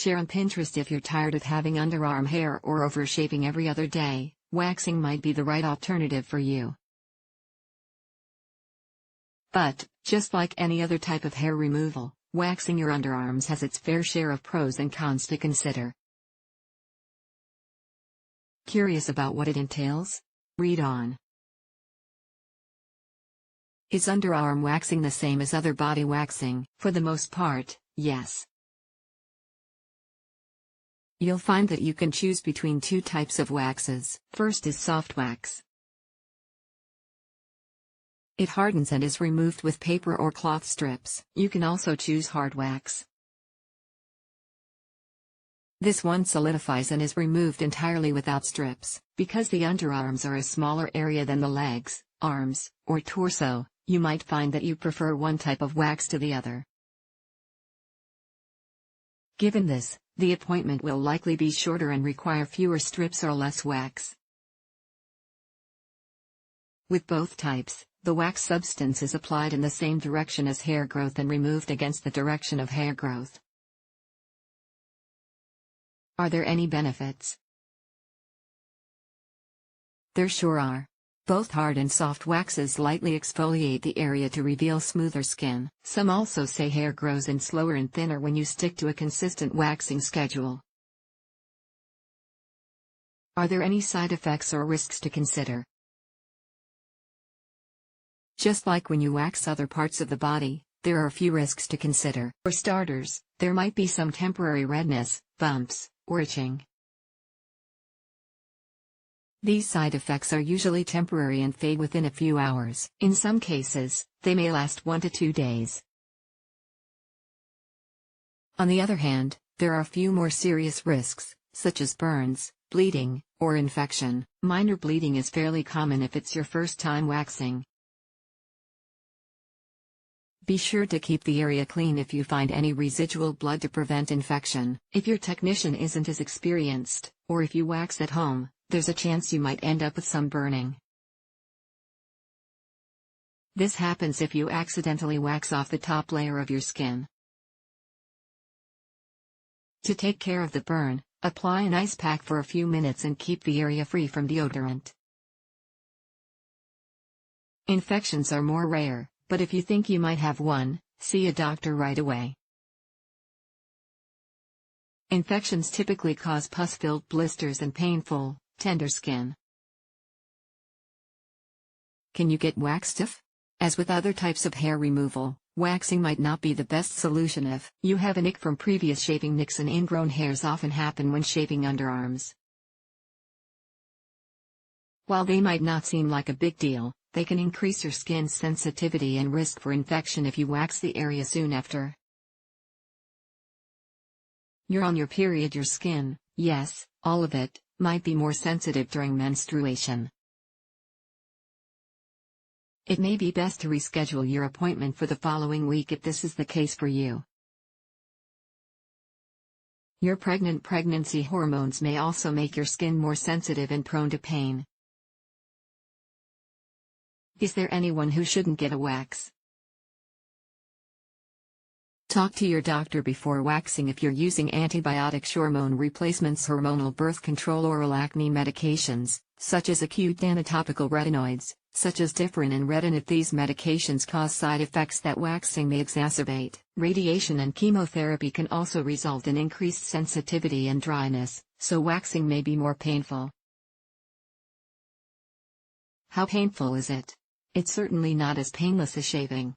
Share on Pinterest if you're tired of having underarm hair or over-shaving every other day. Waxing might be the right alternative for you. But, just like any other type of hair removal, waxing your underarms has its fair share of pros and cons to consider. Curious about what it entails? Read on. Is underarm waxing the same as other body waxing? For the most part, yes. You'll find that you can choose between two types of waxes. First is soft wax. It hardens and is removed with paper or cloth strips. You can also choose hard wax. This one solidifies and is removed entirely without strips. Because the underarms are a smaller area than the legs, arms, or torso, you might find that you prefer one type of wax to the other. Given this, the appointment will likely be shorter and require fewer strips or less wax. With both types, the wax substance is applied in the same direction as hair growth and removed against the direction of hair growth. Are there any benefits? There sure are. Both hard and soft waxes lightly exfoliate the area to reveal smoother skin. Some also say hair grows in slower and thinner when you stick to a consistent waxing schedule. Are there any side effects or risks to consider? Just like when you wax other parts of the body, there are a few risks to consider. For starters, there might be some temporary redness, bumps, or itching. These side effects are usually temporary and fade within a few hours. In some cases, they may last 1 to 2 days. On the other hand, there are a few more serious risks, such as burns, bleeding, or infection. Minor bleeding is fairly common if it's your first time waxing. Be sure to keep the area clean if you find any residual blood to prevent infection. If your technician isn't as experienced, or if you wax at home, there's a chance you might end up with some burning. This happens if you accidentally wax off the top layer of your skin. To take care of the burn, apply an ice pack for a few minutes and keep the area free from deodorant. Infections are more rare, but if you think you might have one, see a doctor right away. Infections typically cause pus-filled blisters and painful, tender skin. Can you get wax stiff? As with other types of hair removal, waxing might not be the best solution if you have an ick from previous shaving. Nicks and ingrown hairs often happen when shaving underarms. While they might not seem like a big deal, they can increase your skin's sensitivity and risk for infection if you wax the area soon after. You're on your period. Your skin, yes, all of it, might be more sensitive during menstruation. It may be best to reschedule your appointment for the following week if this is the case for you. Your pregnancy hormones may also make your skin more sensitive and prone to pain. Is there anyone who shouldn't get a wax? Talk to your doctor before waxing if you're using antibiotics, hormone replacements, hormonal birth control, oral acne medications, such as acute topical retinoids, such as Differin and Retin. If these medications cause side effects that waxing may exacerbate, radiation and chemotherapy can also result in increased sensitivity and dryness, so waxing may be more painful. How painful is it? It's certainly not as painless as shaving.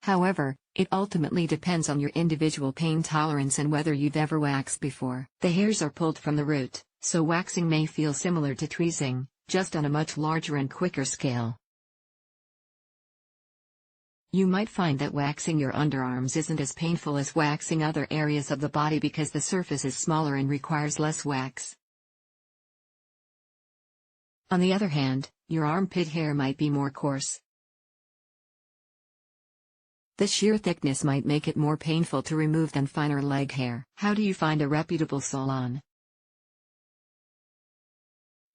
However, it ultimately depends on your individual pain tolerance and whether you've ever waxed before. The hairs are pulled from the root, so waxing may feel similar to tweezing, just on a much larger and quicker scale. You might find that waxing your underarms isn't as painful as waxing other areas of the body because the surface is smaller and requires less wax. On the other hand, your armpit hair might be more coarse. The sheer thickness might make it more painful to remove than finer leg hair. How do you find a reputable salon?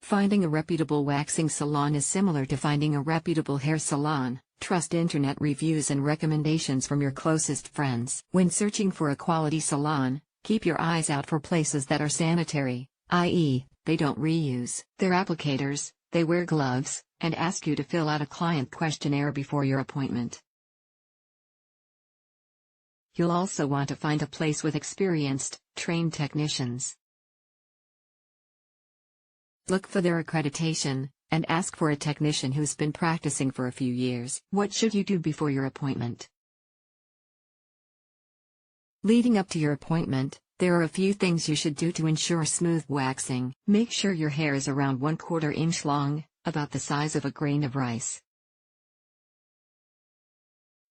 Finding a reputable waxing salon is similar to finding a reputable hair salon. Trust internet reviews and recommendations from your closest friends. When searching for a quality salon, keep your eyes out for places that are sanitary, i.e., they don't reuse their applicators, they wear gloves, and ask you to fill out a client questionnaire before your appointment. You'll also want to find a place with experienced, trained technicians. Look for their accreditation, and ask for a technician who's been practicing for a few years. What should you do before your appointment? Leading up to your appointment, there are a few things you should do to ensure smooth waxing. Make sure your hair is around 1/4 inch long, about the size of a grain of rice.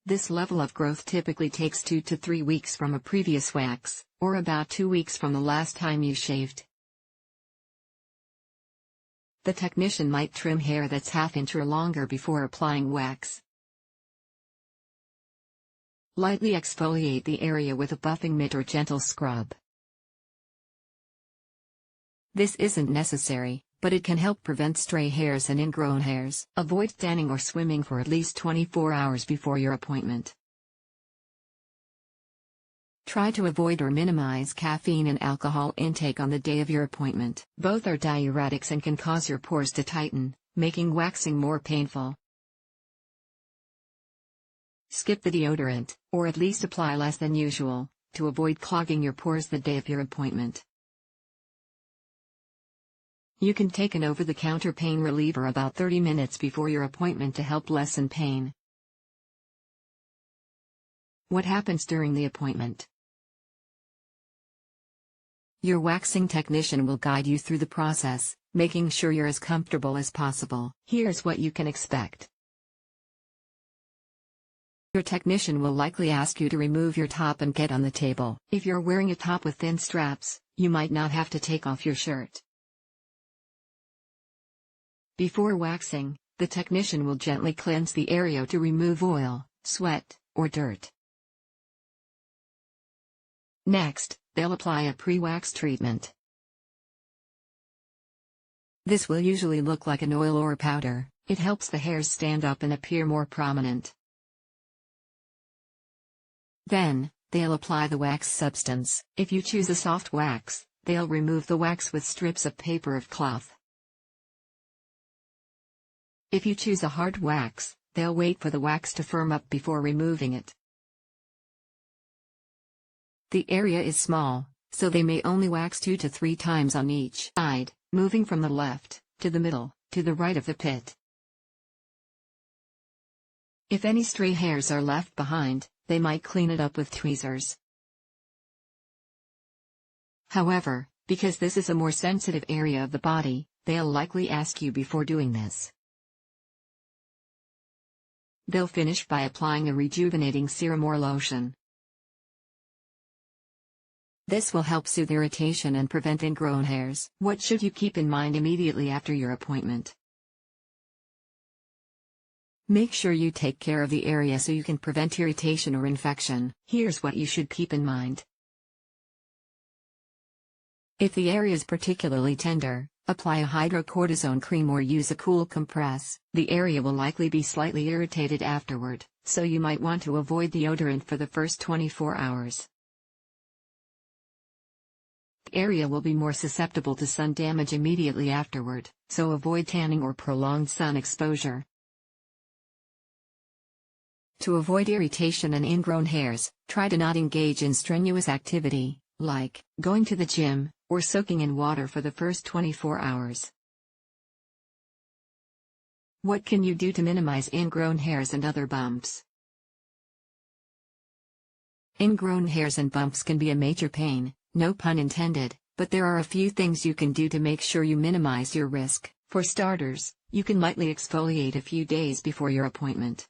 This level of growth typically takes 2 to 3 weeks from a previous wax, or about 2 weeks from the last time you shaved. The technician might trim hair that's ½ inch or longer before applying wax. Lightly exfoliate the area with a buffing mitt or gentle scrub. This isn't necessary, but it can help prevent stray hairs and ingrown hairs. Avoid tanning or swimming for at least 24 hours before your appointment. Try to avoid or minimize caffeine and alcohol intake on the day of your appointment. Both are diuretics and can cause your pores to tighten, making waxing more painful. Skip the deodorant, or at least apply less than usual, to avoid clogging your pores the day of your appointment. You can take an over-the-counter pain reliever about 30 minutes before your appointment to help lessen pain. What happens during the appointment? Your waxing technician will guide you through the process, making sure you're as comfortable as possible. Here's what you can expect. Your technician will likely ask you to remove your top and get on the table. If you're wearing a top with thin straps, you might not have to take off your shirt. Before waxing, the technician will gently cleanse the area to remove oil, sweat, or dirt. Next, they'll apply a pre-wax treatment. This will usually look like an oil or powder. It helps the hairs stand up and appear more prominent. Then, they'll apply the wax substance. If you choose a soft wax, they'll remove the wax with strips of paper or cloth. If you choose a hard wax, they'll wait for the wax to firm up before removing it. The area is small, so they may only wax 2 to 3 times on each side, moving from the left, to the middle, to the right of the pit. If any stray hairs are left behind, they might clean it up with tweezers. However, because this is a more sensitive area of the body, they'll likely ask you before doing this. They'll finish by applying a rejuvenating serum or lotion. This will help soothe irritation and prevent ingrown hairs. What should you keep in mind immediately after your appointment? Make sure you take care of the area so you can prevent irritation or infection. Here's what you should keep in mind. If the area is particularly tender, apply a hydrocortisone cream or use a cool compress. The area will likely be slightly irritated afterward, so you might want to avoid deodorant for the first 24 hours. The area will be more susceptible to sun damage immediately afterward, so avoid tanning or prolonged sun exposure. To avoid irritation and ingrown hairs, try to not engage in strenuous activity, like going to the gym, or soaking in water for the first 24 hours. What can you do to minimize ingrown hairs and other bumps? Ingrown hairs and bumps can be a major pain, no pun intended, but there are a few things you can do to make sure you minimize your risk. For starters, you can lightly exfoliate a few days before your appointment.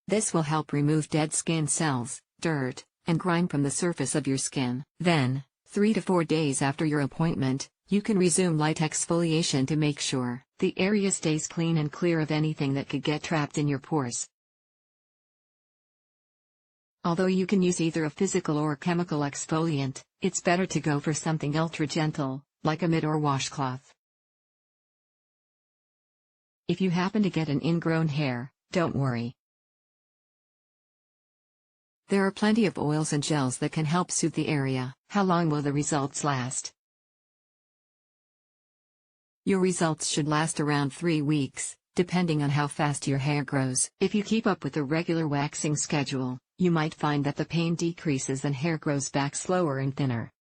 This will help remove dead skin cells, dirt, and grime from the surface of your skin. Then, 3 to 4 days after your appointment, you can resume light exfoliation to make sure the area stays clean and clear of anything that could get trapped in your pores. Although you can use either a physical or chemical exfoliant, it's better to go for something ultra gentle, like a mitt or washcloth. If you happen to get an ingrown hair, don't worry. There are plenty of oils and gels that can help soothe the area. How long will the results last? Your results should last around 3 weeks, depending on how fast your hair grows. If you keep up with a regular waxing schedule, you might find that the pain decreases and hair grows back slower and thinner.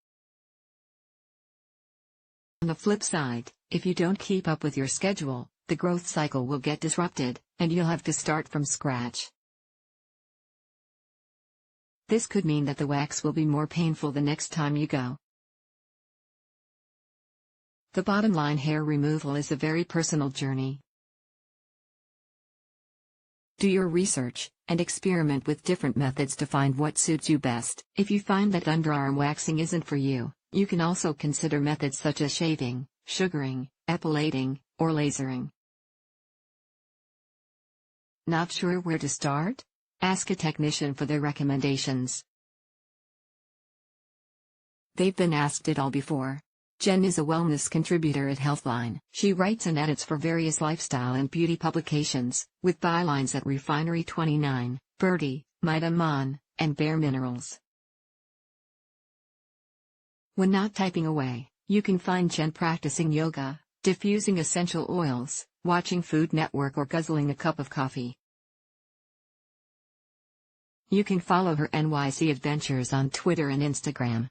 On the flip side, if you don't keep up with your schedule, the growth cycle will get disrupted, and you'll have to start from scratch. This could mean that the wax will be more painful the next time you go. The bottom line: hair removal is a very personal journey. Do your research, and experiment with different methods to find what suits you best. If you find that underarm waxing isn't for you, you can also consider methods such as shaving, sugaring, epilating, or lasering. Not sure where to start? Ask a technician for their recommendations. They've been asked it all before. Jen is a wellness contributor at Healthline. She writes and edits for various lifestyle and beauty publications, with bylines at Refinery29, Birdie, Mida Mon, and Bare Minerals. When not typing away, you can find Jen practicing yoga, diffusing essential oils, watching Food Network, or guzzling a cup of coffee. You can follow her NYC adventures on Twitter and Instagram.